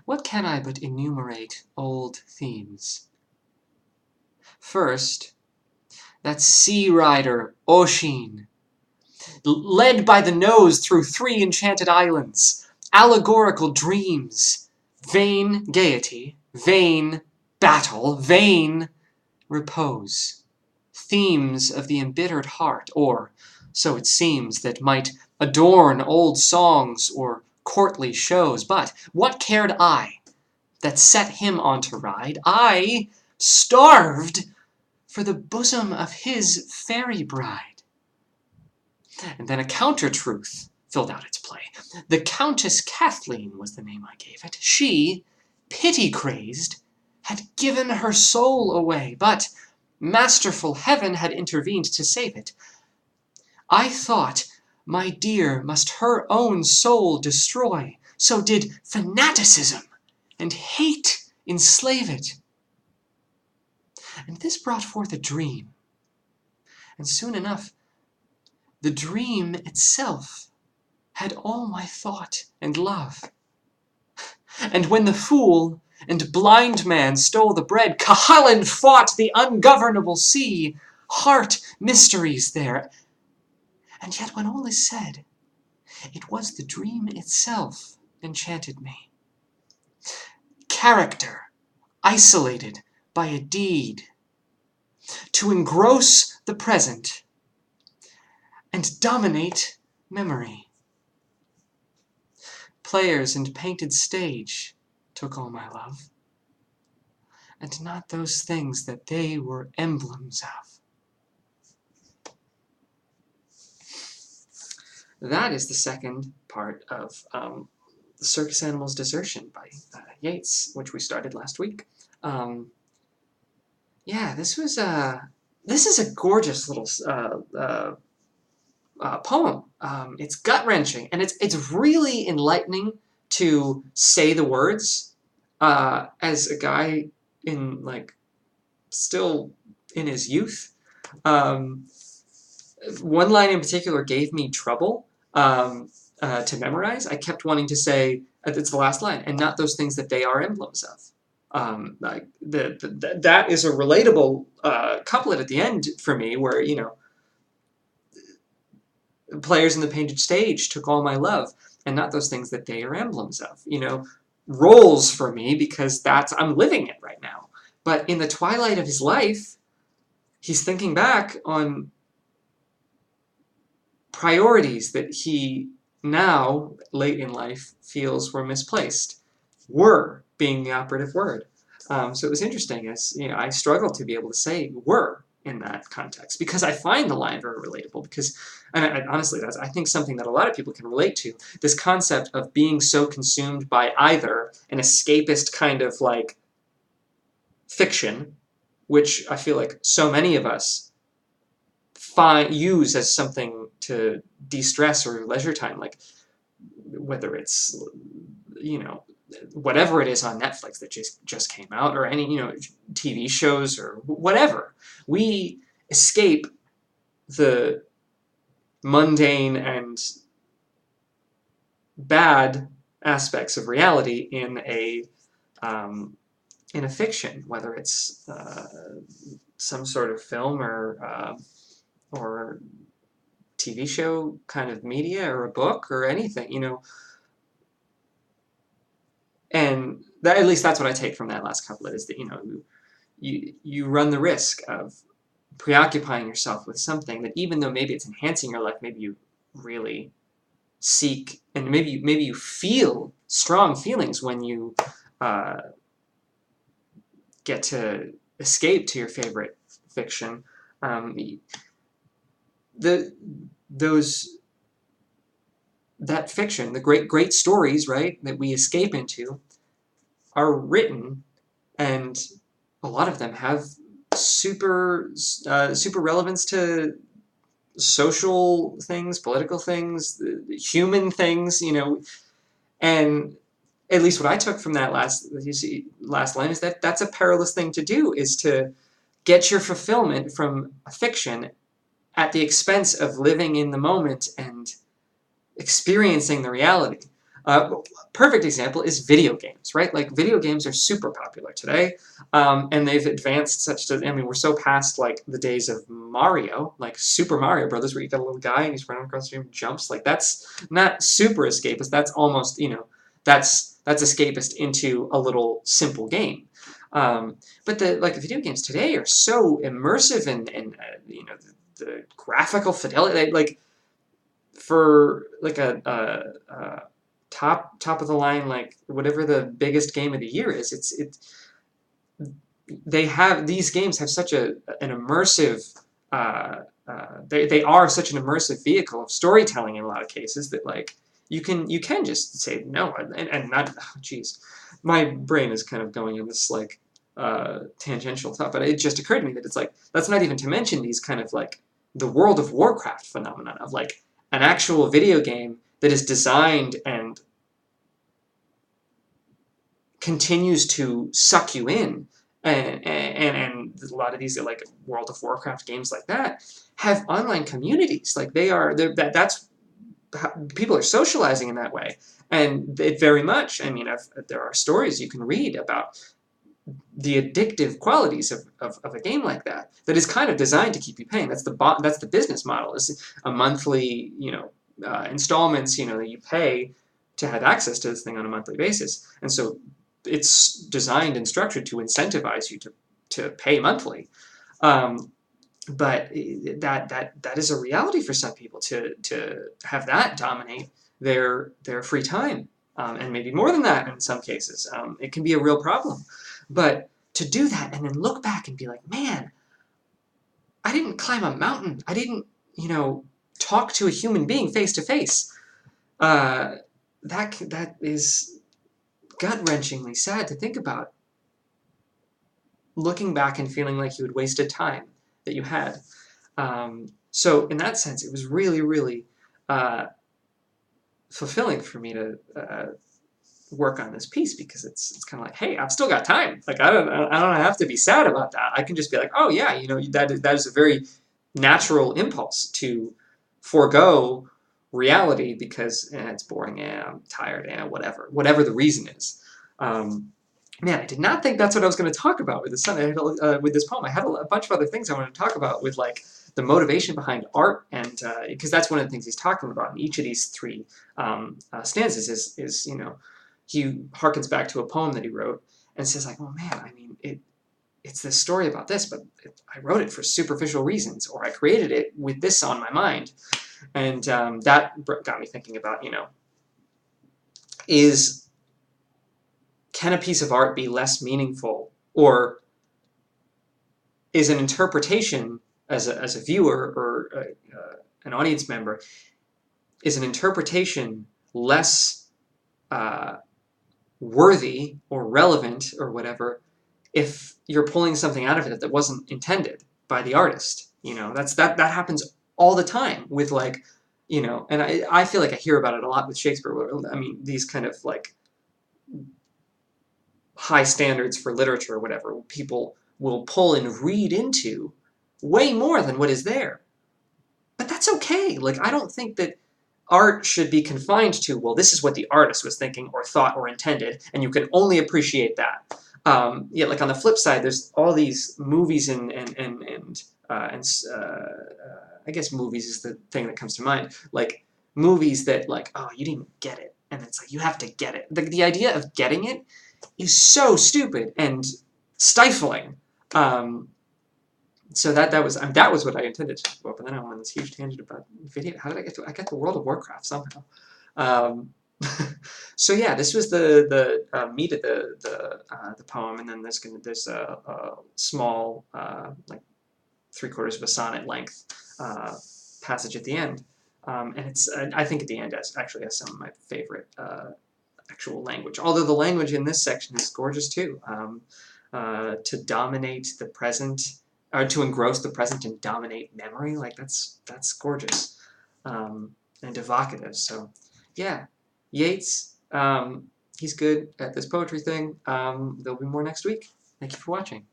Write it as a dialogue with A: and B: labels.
A: What can I but enumerate old themes? First, that sea rider, Oshin, led by the nose through 3 enchanted islands, allegorical dreams, vain gaiety, vain battle, vain repose, themes of the embittered heart, or so it seems, that might adorn old songs or courtly shows. But what cared I that set him on to ride? I starved for the bosom of his fairy bride. And then a counter-truth filled out its play. The Countess Kathleen was the name I gave it. She, pity-crazed, had given her soul away, but masterful heaven had intervened to save it. I thought my dear must her own soul destroy, so did fanaticism and hate enslave it. And this brought forth a dream, and soon enough the dream itself had all my thought and love. And when the fool and blind man stole the bread, Cuchulainn fought the ungovernable sea. Heart mysteries there. And yet when all is said, it was the dream itself enchanted me. Character, isolated by a deed, to engross the present and dominate memory. Players and painted stage took all my love, and not those things that they were emblems of. That is the second part of the Circus Animals' Desertion by Yeats, which we started last week. Yeah, this is a gorgeous little poem. It's gut-wrenching, and it's really enlightening to say the words as a guy in, like, still in his youth. One line in particular gave me trouble to memorize. I kept wanting to say, it's the last line, and not those things that they are emblems of. Like that is a relatable couplet at the end for me, where, you know, players in the painted stage took all my love, and not those things that they are emblems of. You know, rolls for me because I'm living it right now. But in the twilight of his life, he's thinking back on priorities that he now, late in life, feels were misplaced. Were being the operative word. So it was interesting, as you know, I struggled to be able to say were in that context, because I find the line very relatable, because, and honestly, that's, I think, something that a lot of people can relate to, this concept of being so consumed by either an escapist kind of, like, fiction, which I feel like so many of us use as something to de-stress or leisure time, like whether it's, you know, whatever it is on Netflix that just came out, or any, you know, TV shows or whatever. We escape the mundane and bad aspects of reality in a fiction, whether it's some sort of film or TV show kind of media, or a book, or anything, you know. And that, at least that's what I take from that last couplet, is that, you know, you run the risk of preoccupying yourself with something that, even though maybe it's enhancing your life, maybe you really seek, and maybe you feel strong feelings when you get to escape to your favorite fiction. That fiction, the great stories, right, that we escape into, are written, and a lot of them have super relevance to social things, political things, human things, you know. And at least what I took from that last line is that that's a perilous thing to do, is to get your fulfillment from a fiction at the expense of living in the moment and experiencing the reality. Perfect example is video games, right? Like video games are super popular today, and they've advanced such that, I mean, we're so past like the days of Mario, like Super Mario Brothers, where you got a little guy and he's running across the room, jumps. Like that's not super escapist. That's almost, that's escapist into a little simple game. But the video games today are so immersive and the graphical fidelity, like for like a top of the line, like whatever the biggest game of the year is, these games have such an immersive they are such an immersive vehicle of storytelling in a lot of cases that like you can just say no and not, oh, geez, my brain is kind of going in this like tangential thought, but it just occurred to me that it's like that's not even to mention these kind of like the World of Warcraft phenomenon of like an actual video game that is designed and continues to suck you in, and a lot of these like World of Warcraft games like that have online communities. Like that's how people are socializing in that way, and it very much. I mean, there are stories you can read about the addictive qualities of a game like that is kind of designed to keep you paying. That's the business model. Is a monthly installments that you pay to have access to this thing on a monthly basis, and so it's designed and structured to incentivize you to pay monthly. But that is a reality for some people to have that dominate their free time, and maybe more than that in some cases. It can be a real problem. But to do that and then look back and be like, man, I didn't climb a mountain. I didn't, talk to a human being face to face. That is gut-wrenchingly sad to think about. Looking back and feeling like you had wasted time that you had. So in that sense, it was really, really fulfilling for me to work on this piece, because it's kind of like, hey, I've still got time. Like I don't have to be sad about that. I can just be like, oh yeah, that is a very natural impulse to forego reality because it's boring, I'm tired, whatever the reason is. Man, I did not think that's what I was going to talk about with this poem. I had a bunch of other things I wanted to talk about with like the motivation behind art, and because that's one of the things he's talking about in each of these three stanzas is he harkens back to a poem that he wrote and says like, well, man, I mean, it's this story about this, but I wrote it for superficial reasons, or I created it with this on my mind. And that got me thinking about, can a piece of art be less meaningful, or is an interpretation as a viewer or an audience member, is an interpretation less worthy or relevant or whatever if you're pulling something out of it that wasn't intended by the artist? That happens all the time with like, and I feel like I hear about it a lot with Shakespeare. I mean, these kind of like high standards for literature or whatever, people will pull and read into way more than what is there. But that's okay. Like, I don't think that art should be confined to, well, this is what the artist was thinking or thought or intended, and you can only appreciate that. Like on the flip side, there's all these movies and I guess movies is the thing that comes to mind. Like movies that like, oh, you didn't get it, and it's like you have to get it. The idea of getting it is so stupid and stifling. So that was what I intended to talk about, but then I went on this huge tangent about video. How did I get to? I got the World of Warcraft somehow. So yeah, this was the meat of the poem, and then there's a small like 3/4 of a sonnet length passage at the end, and it's I think at the end actually has some of my favorite actual language. Although the language in this section is gorgeous too. To dominate the present, or to engross the present and dominate memory, like that's gorgeous and evocative. So yeah, Yeats, he's good at this poetry thing. There'll be more next week. Thank you for watching.